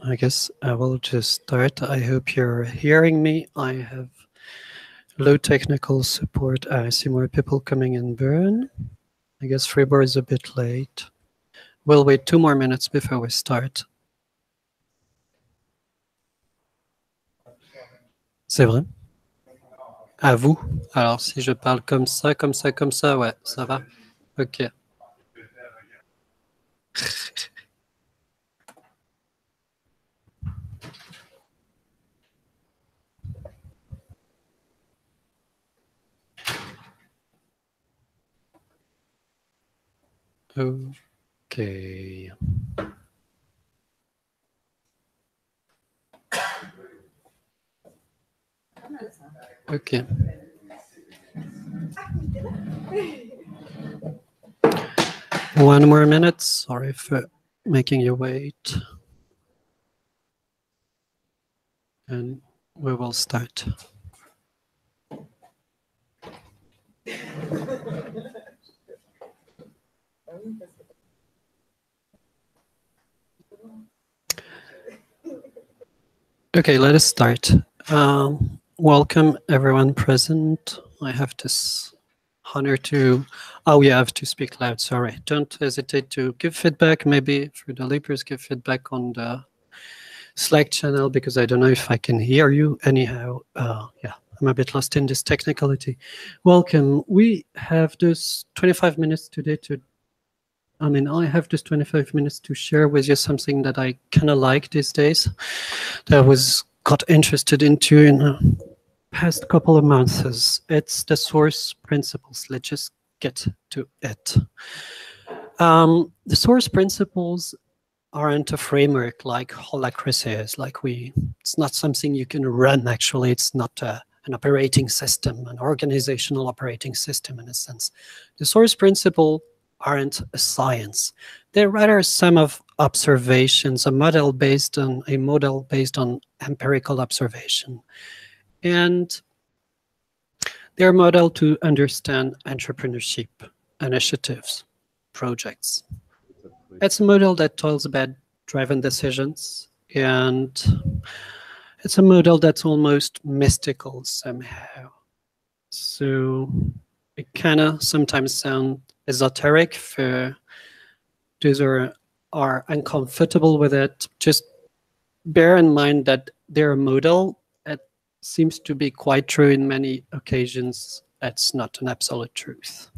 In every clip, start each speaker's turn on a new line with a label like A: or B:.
A: I guess I will just start. I hope you're hearing me. I have low technical support. I see more people coming in Bern. I guess Fribourg is a bit late. We'll wait 2 more minutes before we start. C'est vrai? À vous. Alors, si je parle comme ça, ouais, ça va? Ok. Ok. Ok. One more minute. Sorry for making you wait. And we will start. Okay, let us start. Welcome everyone present. I have this honor to, oh yeah, I have to speak loud, sorry. Don't hesitate to give feedback, maybe for the Liipers, give feedback on the Slack channel, because I don't know if I can hear you anyhow. Yeah, I'm a bit lost in this technicality. Welcome. We have this 25 minutes today to, I have just 25 minutes to share with you something that I kind of like these days, that I got interested into in the past couple of months. It's the source principles. Let's just get to it. The source principles aren't a framework like holacracy is. It's not something you can run, actually. It's not an operating system, an organizational operating system in a sense. The source principle aren't a science. They're rather some of observations, a model based on empirical observation. And they're a model to understand entrepreneurship, initiatives, projects. It's a model that talks about driven decisions, and it's a model that's almost mystical somehow. So it kind of sometimes sounds esoteric for those who are uncomfortable with it. Just bear in mind that they're a model that seems to be quite true in many occasions. That's not an absolute truth.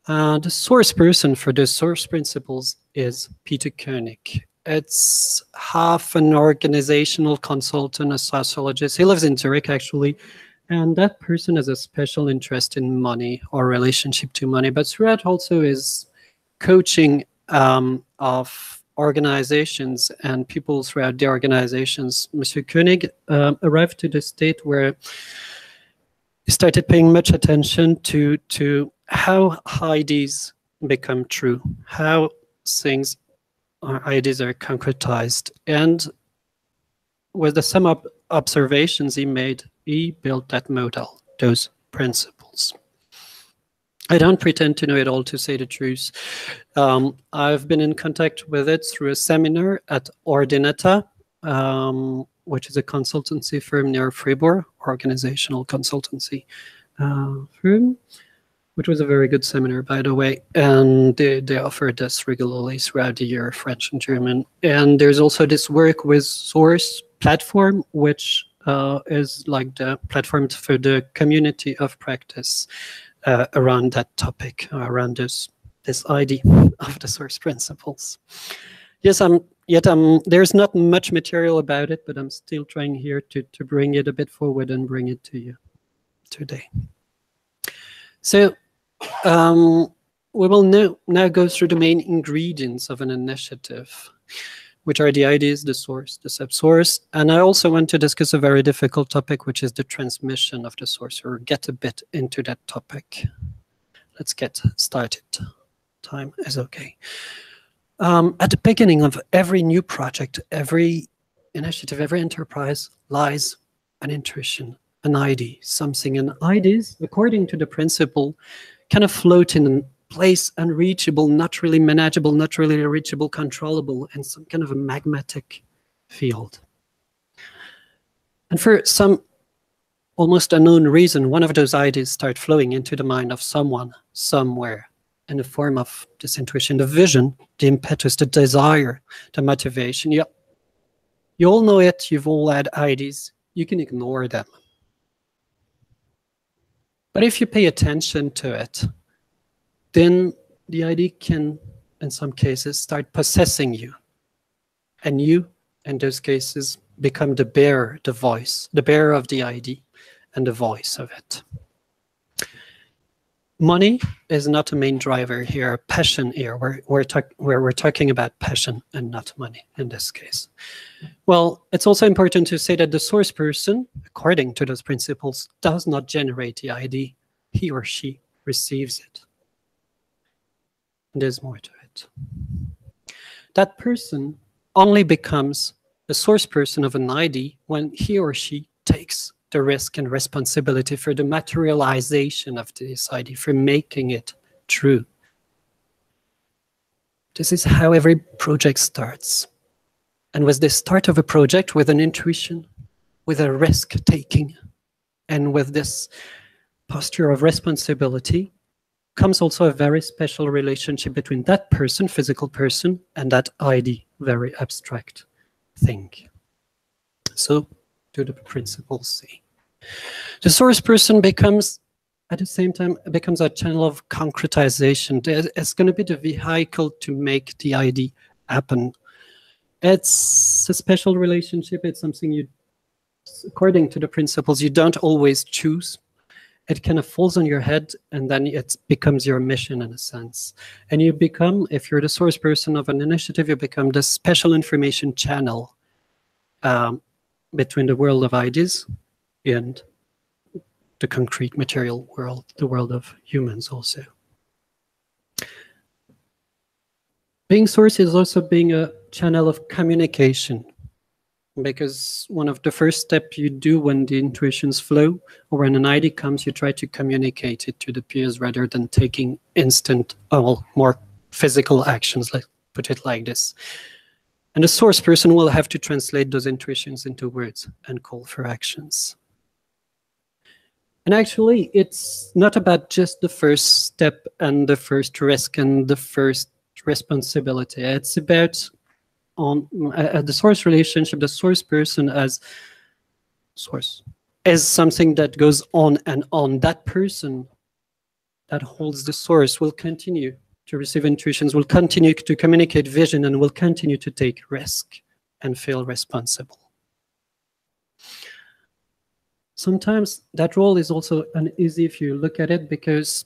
A: The source person for the source principles is Peter Koenig. It's half an organizational consultant, a sociologist. He lives in Zurich, actually. And that person has a special interest in money or relationship to money, but throughout also is coaching of organizations and people throughout the organizations. Monsieur Koenig arrived to the state where he started paying much attention to how ideas become true, how things or ideas are concretized. And with the sum of observations he made, he built that model, those principles. I don't pretend to know it all, to say the truth. I've been in contact with it through a seminar at Ordinata, which is a consultancy firm near Fribourg, organizational consultancy firm, which was a very good seminar, by the way. And they offered us regularly throughout the year, French and German. And there's also this work with Source platform, which is like the platform for the community of practice around that topic, around this idea of the source principles. Yes, there's not much material about it, but I'm still trying here to bring it a bit forward and bring it to you today. So we will now go through the main ingredients of an initiative, which are the ideas, the source, the subsource. And I also want to discuss a very difficult topic, which is the transmission of the source, or get a bit into that topic. Let's get started. Time is okay. At the beginning of every new project, every initiative, every enterprise lies an intuition, an idea, something. And ideas, according to the principle, kind of float in place unreachable, not really manageable, not really reachable, controllable, in some kind of a magmatic field. And for some almost unknown reason, one of those ideas start flowing into the mind of someone, somewhere, in the form of this intuition, the vision, the impetus, the desire, the motivation. You all know it, you've all had ideas, you can ignore them. But if you pay attention to it, then the idea can, in some cases, start possessing you. And you, in those cases, become the bearer, the voice, the bearer of the idea and the voice of it. Money is not a main driver here, passion here, where we're talking about passion and not money in this case. Well, it's also important to say that the source person, according to those principles, does not generate the idea. He or she receives it. There's more to it. That person only becomes the source person of an idea when he or she takes the risk and responsibility for the materialization of this idea, for making it true. This is how every project starts. And with the start of a project, with an intuition, with a risk-taking, and with this posture of responsibility, comes also a very special relationship between that person, physical person, and that idea, very abstract thing. So, do the principles see. The source person becomes, at the same time, becomes a channel of concretization. It's going to be the vehicle to make the idea happen. It's a special relationship. It's something you, according to the principles, you don't always choose. It kind of falls on your head, and then it becomes your mission in a sense. And you become, if you're the source person of an initiative, you become the special information channel between the world of ideas and the concrete material world, the world of humans also. Being source is also being a channel of communication, because one of the first steps you do when the intuitions flow or when an idea comes, you try to communicate it to the peers rather than taking instant, more physical actions, let's put it like this. And the source person will have to translate those intuitions into words and call for actions. And actually, it's not about just the first step and the first risk and the first responsibility. It's about the source relationship, the source person as source, is something that goes on and on. That person that holds the source will continue to receive intuitions, will continue to communicate vision, and will continue to take risk and feel responsible. Sometimes that role is also uneasy if you look at it, because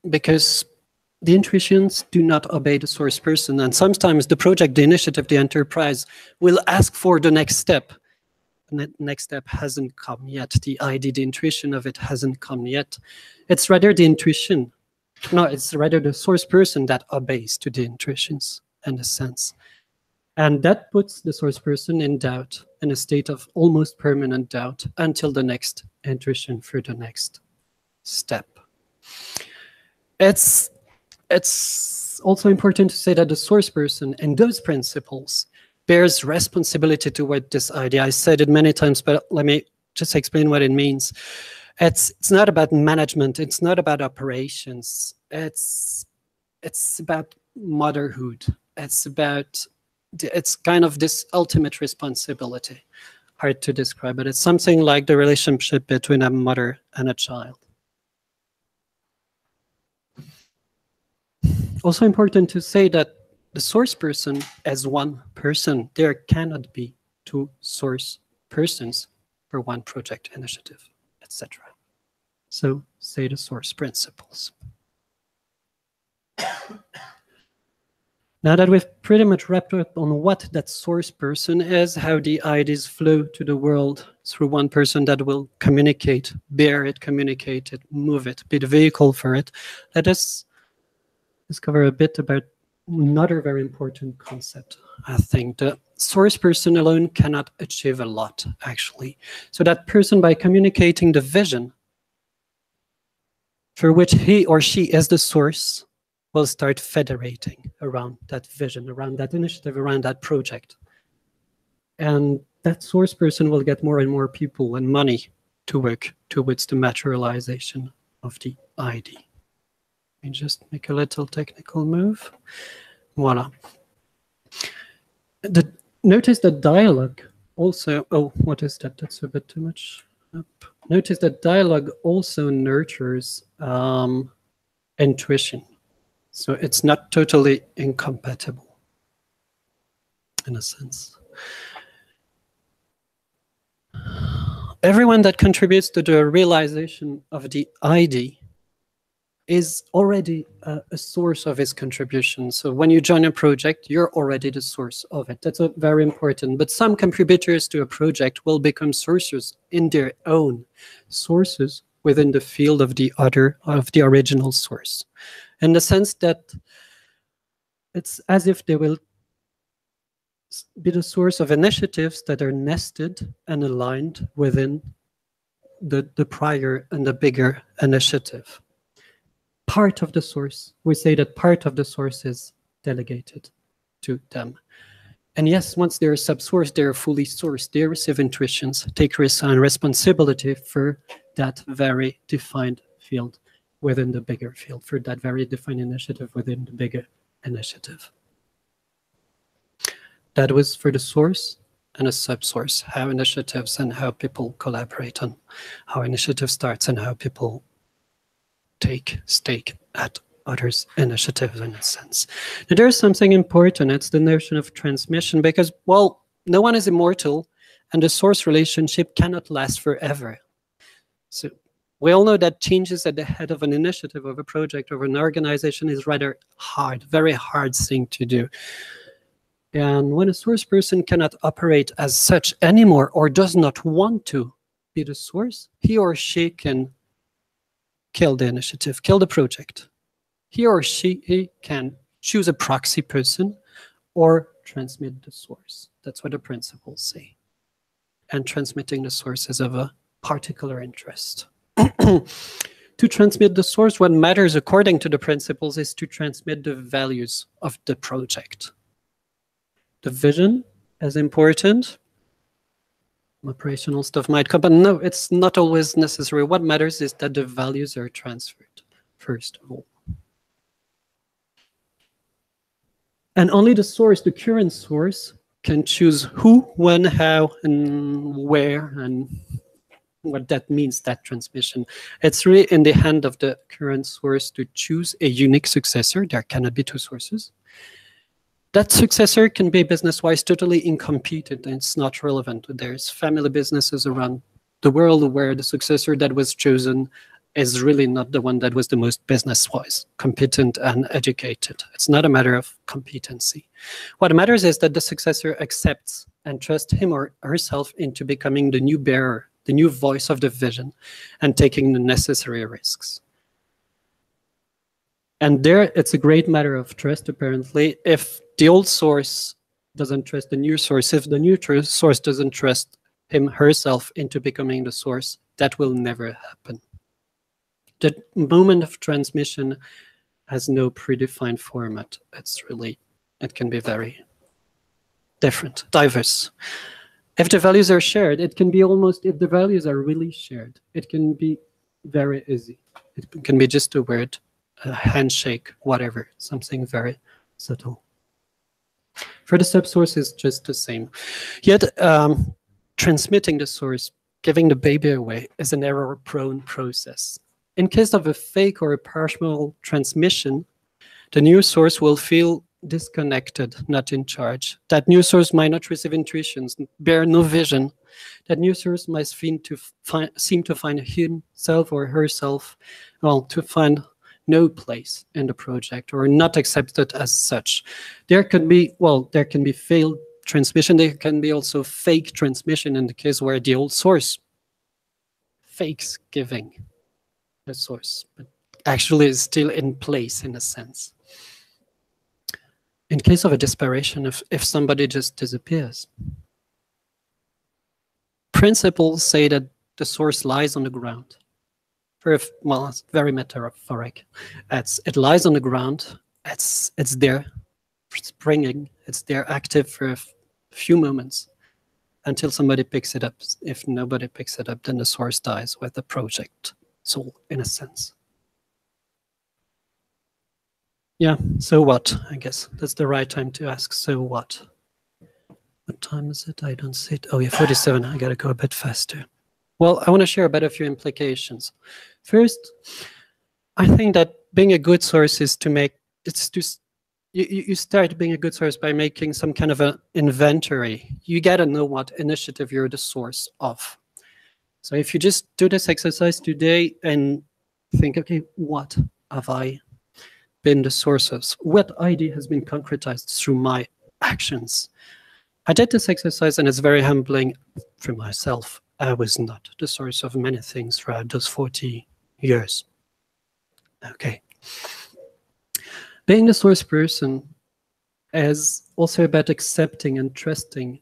A: the intuitions do not obey the source person, and sometimes the project, the initiative, the enterprise will ask for the next step, and that next step hasn't come yet. The idea, the intuition of it hasn't come yet. It's rather the intuition. No, it's rather the source person that obeys to the intuitions in a sense. And that puts the source person in doubt, in a state of almost permanent doubt, until the next intuition for the next step. It's also important to say that the source person and those principles bears responsibility toward this idea. I said it many times, but let me just explain what it means. It's not about management. It's not about operations. It's about motherhood. It's kind of this ultimate responsibility. Hard to describe, but it's something like the relationship between a mother and a child. Also important to say that the source person as one person, there cannot be two source persons for one project, initiative, etc. So say the source principles. Now that we've pretty much wrapped up on what that source person is, how the ideas flow to the world through one person that will communicate, bear it, communicate it, move it, be the vehicle for it, let us discover a bit about another very important concept. I think the source person alone cannot achieve a lot, actually. So that person, by communicating the vision, for which he or she is the source, will start federating around that vision, around that initiative, around that project. And that source person will get more and more people and money to work towards the materialization of the ID. Let me just make a little technical move. Voila. Notice that dialogue also, oh, what is that? That's a bit too much up. Notice that dialogue also nurtures intuition. So it's not totally incompatible, in a sense. Everyone that contributes to the realization of the ID is already a source of his contribution. So when you join a project, you're already the source of it. That's very important. But some contributors to a project will become sources in their own sources within the field of the original source, in the sense that it's as if they will be the source of initiatives that are nested and aligned within the prior and the bigger initiative. Part of the source, we say that part of the source is delegated to them. And yes, once they're sub-sourced, they're fully sourced. They receive intuitions, take risk and responsibility for that very defined field within the bigger field, for that very defined initiative within the bigger initiative. That was for the source and a sub-source, how initiatives and how people collaborate on how initiative starts and how people take stake at others' initiatives, in a sense. Now, there's something important. It's the notion of transmission, because, well, no one is immortal, and the source relationship cannot last forever. So we all know that changes at the head of an initiative, of a project, of an organization is rather hard, very hard thing to do. And when a source person cannot operate as such anymore, or does not want to be the source, he or she can kill the initiative, kill the project. He or she can choose a proxy person or transmit the source. That's what the principles say. And transmitting the source is of a particular interest. To transmit the source, what matters according to the principles is to transmit the values of the project. The vision is important. Operational stuff might come, but no, it's not always necessary. What matters is that the values are transferred, first of all. And only the source, the current source, can choose who, when, how, and where, and what that means, that transmission. It's really in the hand of the current source to choose a unique successor. There cannot be two sources. That successor can be business-wise totally incompetent, and it's not relevant. There's family businesses around the world where the successor that was chosen is really not the one that was the most business-wise competent and educated. It's not a matter of competency. What matters is that the successor accepts and trusts him or herself into becoming the new bearer, the new voice of the vision, and taking the necessary risks. And there, it's a great matter of trust, apparently. If the old source doesn't trust the new source, if the new source doesn't trust him, herself into becoming the source, that will never happen. The moment of transmission has no predefined format. It can be very different, diverse. If the values are shared, it can be almost, if the values are really shared, it can be very easy. It can be just a word, a handshake, whatever, something very subtle. For the subsource, it's just the same. Yet, transmitting the source, giving the baby away, is an error-prone process. In case of a fake or a partial transmission, the new source will feel disconnected, not in charge. That new source might not receive intuitions, bear no vision. That new source might seem to find himself or herself, well, to find no place in the project or not accepted as such. There can be failed transmission. There can be also fake transmission in the case where the old source fakes giving the source, but actually is still in place in a sense. In case of a desperation, if somebody just disappears, principles say that the source lies on the ground. well, it's very metaphoric. It lies on the ground. It's there, springing. It's there, active for a few moments until somebody picks it up. If nobody picks it up, then the source dies with the project soul, in a sense. Yeah, so what? I guess that's the right time to ask, so what? What time is it? I don't see it. Oh yeah, 47. I gotta go a bit faster. Well, I want to share about a few implications. First, I think that being a good source is to make, it's just, you start being a good source by making some kind of an inventory. You gotta know what initiative you're the source of. So if you just do this exercise today and think, okay, what have I been the source of? What idea has been concretized through my actions? I did this exercise and it's very humbling for myself. I was not the source of many things throughout those 40 years. Okay. Being the source person is also about accepting and trusting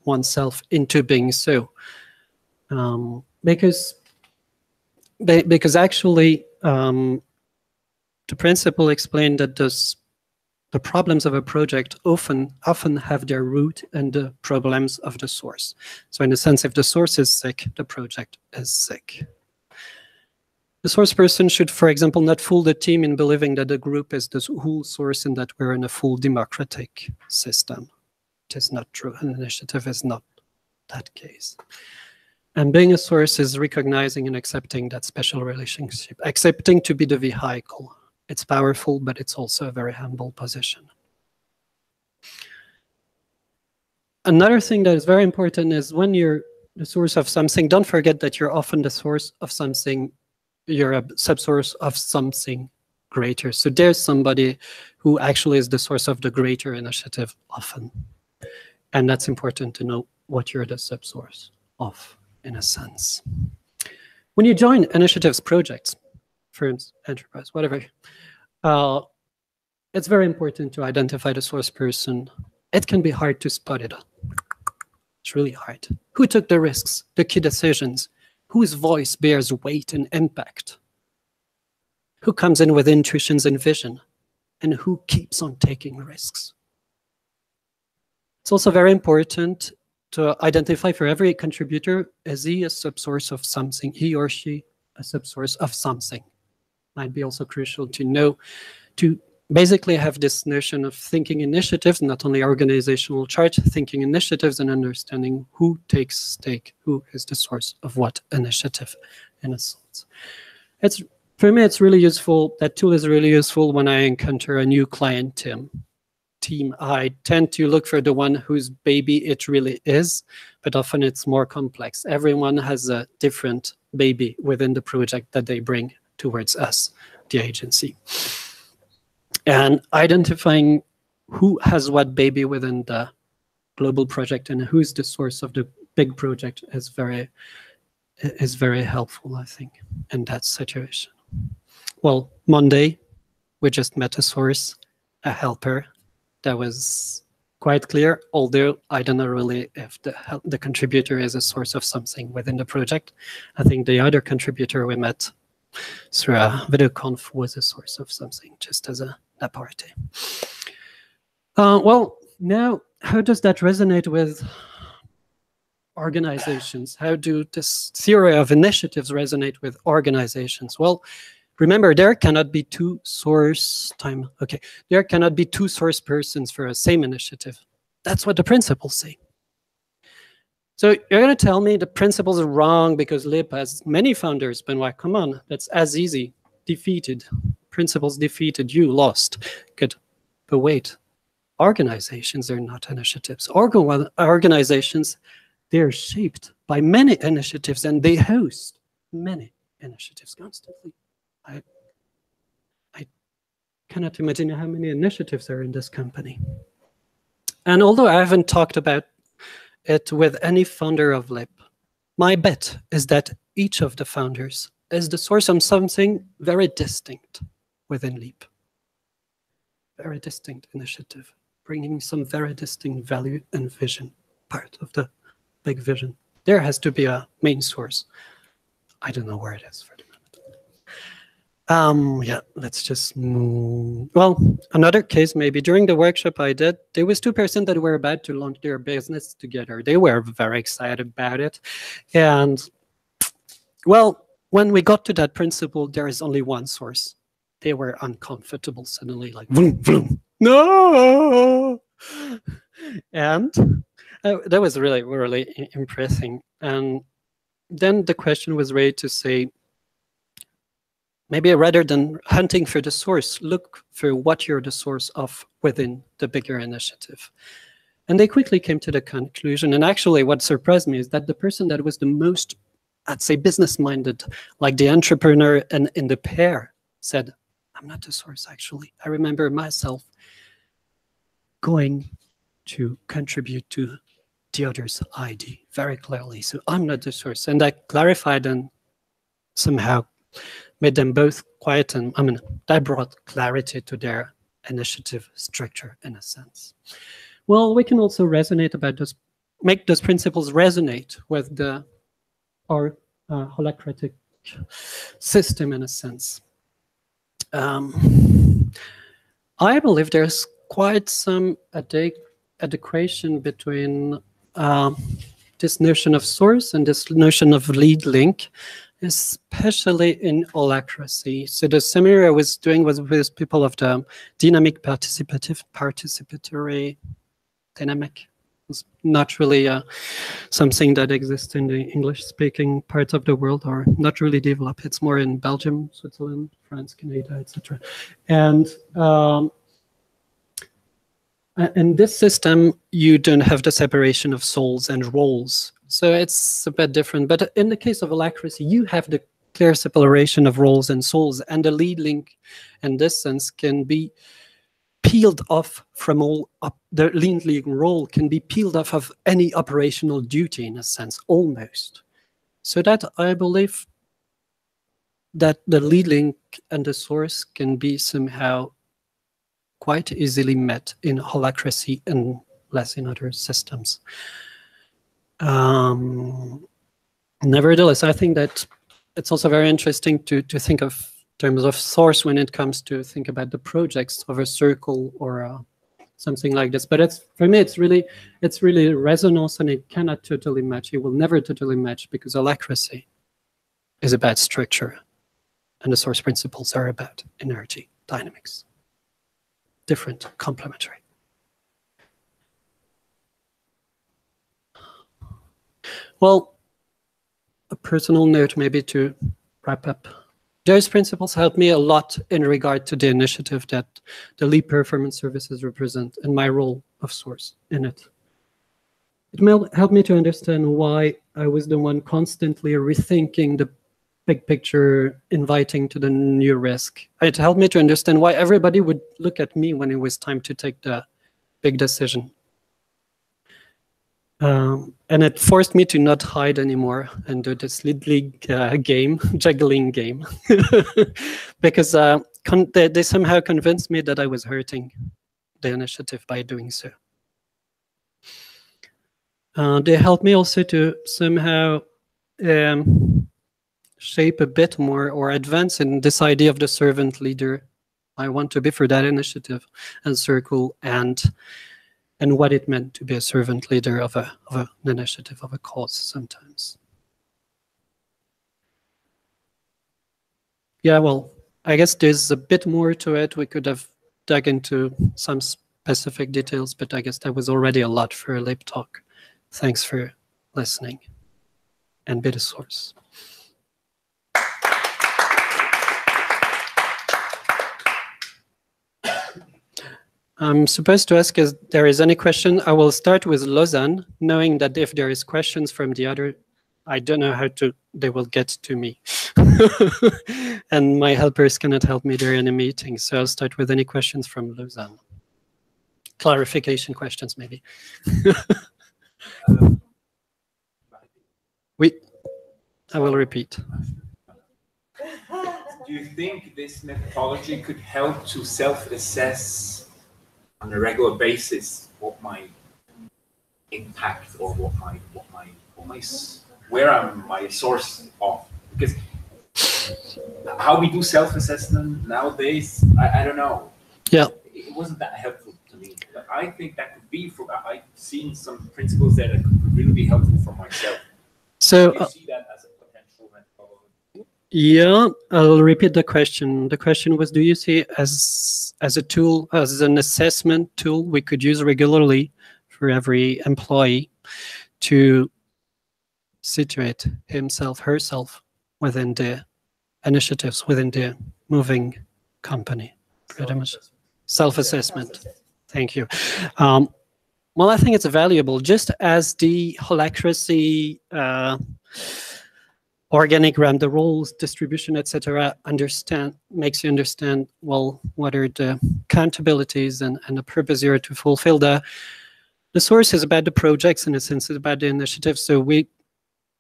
A: oneself into being so. Because actually, the principle explained that the problems of a project often have their root in the problems of the source. So in a sense, if the source is sick, the project is sick. The source person should, for example, not fool the team in believing that the group is the whole source and that we're in a full democratic system. It is not true. An initiative is not that case. And being a source is recognizing and accepting that special relationship, accepting to be the vehicle. It's powerful, but it's also a very humble position. Another thing that is very important is when you're the source of something, don't forget that you're often the source of something. You're a subsource of something greater. So there's somebody who actually is the source of the greater initiative often. And that's important to know what you're the subsource of, in a sense. When you join initiatives, projects, firms, enterprise, whatever, it's very important to identify the source person. It can be hard to spot it. It's really hard. Who took the risks, the key decisions? Whose voice bears weight and impact? Who comes in with intuitions and vision? And who keeps on taking risks? It's also very important to identify for every contributor, is he a subsource of something? He or she a subsource of something? Might be also crucial to know, to basically have this notion of thinking initiatives, not only organizational chart, thinking initiatives and understanding who takes stake, who is the source of what initiative, in a sense. For me, it's really useful. That tool is really useful when I encounter a new client team. I tend to look for the one whose baby it really is, but often it's more complex. Everyone has a different baby within the project that they bring towards us, the agency. And identifying who has what baby within the global project and who's the source of the big project is very helpful, I think, in that situation. Well, Monday, we just met a source, a helper. That was quite clear, although I don't know really if the contributor is a source of something within the project. I think the other contributor we met through a video conf was a source of something, just as a apartheid. Well, now, how does that resonate with organizations? How do this theory of initiatives resonate with organizations? Well, remember, there cannot be two source persons for a same initiative. That's what the principles say. So you're going to tell me the principles are wrong because Liip has many founders. Benoît, come on, that's as easy. Defeated. Principles defeated, you lost. Good. But wait, organizations are not initiatives. Organizations, they're shaped by many initiatives and they host many initiatives constantly. I cannot imagine how many initiatives are in this company. And although I haven't talked about it with any founder of Liip, my bet is that each of the founders is the source of something very distinct within Liip. Very distinct initiative, bringing some very distinct value and vision, part of the big vision. There has to be a main source. I don't know where it is for the moment. Yeah, let's just move. Well, another case maybe during the workshop I did, there was two persons that were about to launch their business together. They were very excited about it. And well, when we got to that principle, there is only one source. They were uncomfortable suddenly, like, vroom, vroom. No! And that was really, really impressive. And then the question was raised to say, maybe rather than hunting for the source, look for what you're the source of within the bigger initiative. And they quickly came to the conclusion. And actually, what surprised me is that the person that was the most, I'd say, business-minded, like the entrepreneur and in the pair, said, I'm not the source, actually. I remember myself going to contribute to the other's ID very clearly. So I'm not the source. And I clarified and somehow made them both quiet. And I mean, that brought clarity to their initiative structure in a sense. Well, we can also resonate about those, make those principles resonate with our holacratic system in a sense. I believe there's quite some adequation between this notion of source and this notion of lead link, especially in holacracy. So the seminar I was doing was with people of the dynamic participatory dynamic. It's not really something that exists in the English-speaking parts of the world, or not really developed. It's more in Belgium, Switzerland, France, Canada, etc. And in this system, you don't have the separation of souls and roles. So it's a bit different. But in the case of holacracy, you have the clear separation of roles and souls, and the lead link in this sense can be peeled off from all the lead link role can be peeled off of any operational duty in a sense, almost. So that I believe that the lead link and the source can be somehow quite easily met in holacracy and less in other systems. Nevertheless, I think that it's also very interesting to think of terms of source when it comes to think about the projects of a circle or something like this. But it's, for me, it's really resonance, and it cannot totally match. It will never totally match, because holacracy is about structure, and the source principles are about energy, dynamics. Different, complementary. Well, a personal note maybe to wrap up. Those principles helped me a lot in regard to the initiative that the Liip Performance Services represent and my role of source in it. It helped me to understand why I was the one constantly rethinking the big picture, inviting to the new risk. It helped me to understand why everybody would look at me when it was time to take the big decision. And it forced me to not hide anymore and do this little game, juggling game, because they somehow convinced me that I was hurting the initiative by doing so. They helped me also to somehow shape a bit more or advance in this idea of the servant leader I want to be for that initiative and circle, and what it meant to be a servant leader of an initiative, of a cause sometimes. Yeah, well, I guess there's a bit more to it. We could have dug into some specific details, but I guess that was already a lot for a Liip Talk. Thanks for listening, and be the source. I'm supposed to ask if there is any question. I will start with Lausanne, knowing that if there is questions from the other, I don't know how they will get to me. And my helpers cannot help me during a meeting. So I'll start with any questions from Lausanne. Clarification questions, maybe. I will repeat.
B: Do you think this methodology could help to self-assess on a regular basis what my impact or where I'm my source of? because how we do self-assessment nowadays, I don't know.
A: Yeah.
B: It wasn't that helpful to me, but I think that could be for. I've seen some principles there that could really be helpful for myself.
A: So
B: you see that as a potential methodology?
A: Yeah, I'll repeat the question. The question was, do you see as a tool, as an assessment tool we could use regularly for every employee to situate himself, herself within the initiatives, within the moving company? Pretty much. Self-assessment. Thank you. Well, I think it's valuable, just as the holacracy organigram, the roles, distribution, etc., makes you understand, well, what are the accountabilities and the purpose here to fulfill. The source is about the projects, in a sense, it's about the initiatives. So we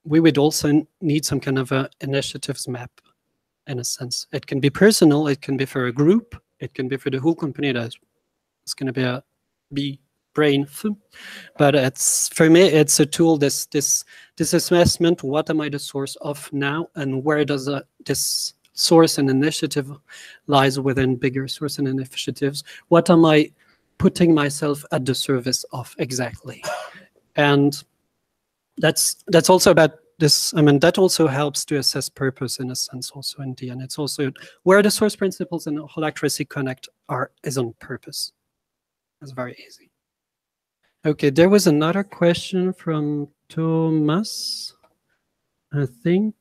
A: would also need some kind of a initiatives map, in a sense. It can be personal, it can be for a group, it can be for the whole company. It's going to be brain, but it's, for me, it's a tool. This assessment: what am I the source of now, and where does this source and initiative lies within bigger source and initiatives? What am I putting myself at the service of exactly? And that's also about this. I mean, that also helps to assess purpose, in a sense, also in the end. It's also where the source principles and holacracy connect is on purpose. It's very easy. Okay, there was another question from Thomas, I think,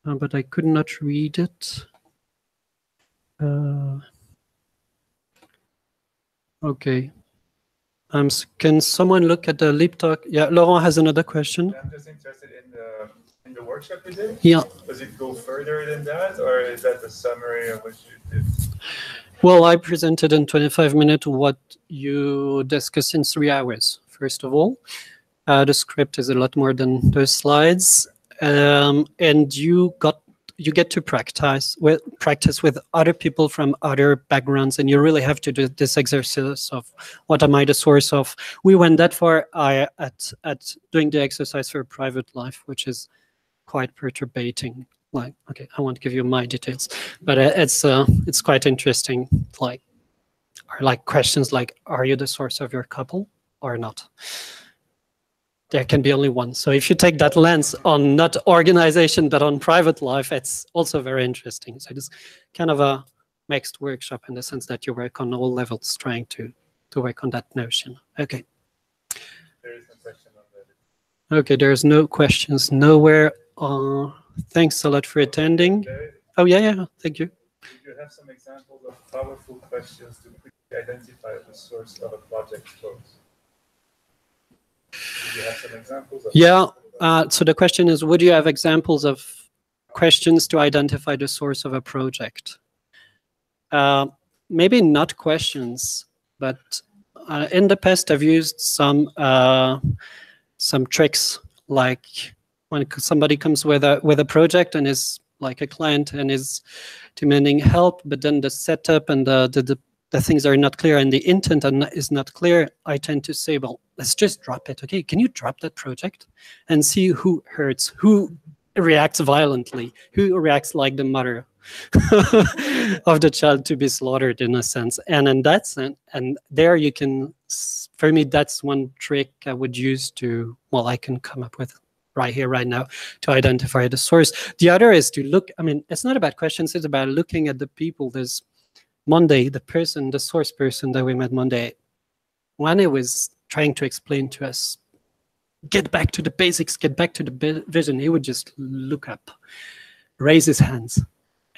A: but I could not read it. Okay. Can someone look at the Liip Talk? Yeah, Laurent has another question.
C: I'm just interested in the workshop we did.
A: Yeah.
C: Does it go further than that, or is that the summary of what you did?
A: Well, I presented in 25 minutes what you discussed in 3 hours. First of all, the script is a lot more than those slides, and you get to practice with other people from other backgrounds, and you really have to do this exercise of what am I the source of. We went that far at doing the exercise for private life, which is quite perturbating. Like, okay, I won't give you my details, but it's quite interesting. Like questions like, are you the source of your couple or not? There can be only one. So if you take that lens on not organization but on private life, it's also very interesting. So it's kind of a mixed workshop in the sense that you work on all levels, trying to work on that notion. Okay.
C: There is no question on that.
A: Okay, there's no questions nowhere. Thanks a lot for attending. Oh, yeah, thank you.
C: If you have some examples of powerful questions to quickly identify the source of a project flows. Do you have some examples?
A: Yeah, so the question is, would you have examples of questions to identify the source of a project? Maybe not questions, but in the past I've used some tricks, like when somebody comes with a project and is like a client and is demanding help, but then the setup and the things are not clear and the intent is not clear, I tend to say, well, let's just drop it. Okay, can you drop that project and see who hurts, who reacts violently, who reacts like the mother of the child to be slaughtered, in a sense. And in that sense, and there you can, for me, that's one trick I would use to, well, I can come up with right here, right now, to identify the source. The other is to look, I mean, it's not about questions, it's about looking at the people. There's Monday, the source person that we met Monday, when he was trying to explain to us, get back to the basics, get back to the vision, he would just look up, raise his hands,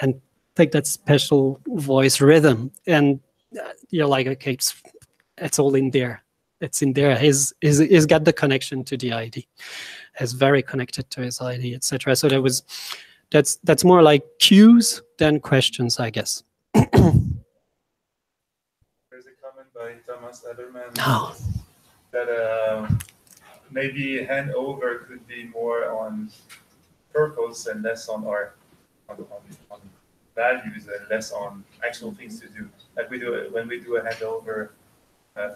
A: and take that special voice rhythm. And you're like, okay, it's all in there. It's in there. He's got the connection to the ID. He's very connected to his ID, etc. So that's more like cues than questions, I guess.
C: There's a comment by Thomas Ederman that maybe handover could be more on purpose and less on values and less on actual things to do. Like when we do a handover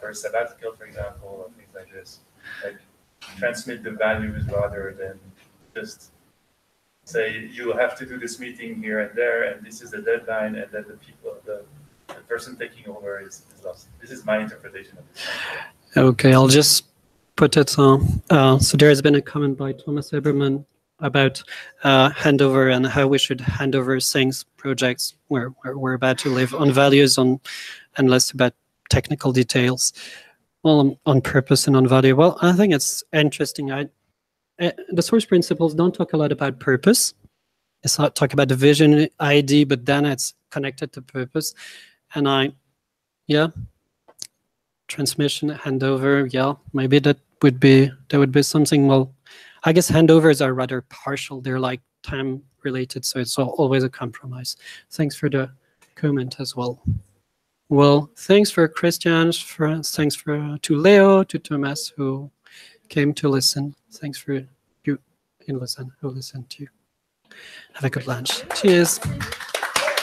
C: for a sabbatical, for example, or things like this. Like transmit the values rather than just say you have to do this meeting here and there, and this is the deadline, and then the person taking over is lost. This is my interpretation of this.
A: Okay, I'll just put it on. So there has been a comment by Thomas Eberman about handover and how we should hand over things, projects where we're about to live on values and less about technical details. Well, on purpose and on value. Well, I think it's interesting. The source principles don't talk a lot about purpose. It's not talk about the vision ID, but then it's connected to purpose. And transmission, handover, maybe that would be something. Well, I guess handovers are rather partial. They're like time related, so it's always a compromise. Thanks for the comment as well. Well, thanks for Christian, thanks to Leo, to Thomas who came to listen. Thanks for you in Lausanne who listened to you. Have a good lunch. Cheers.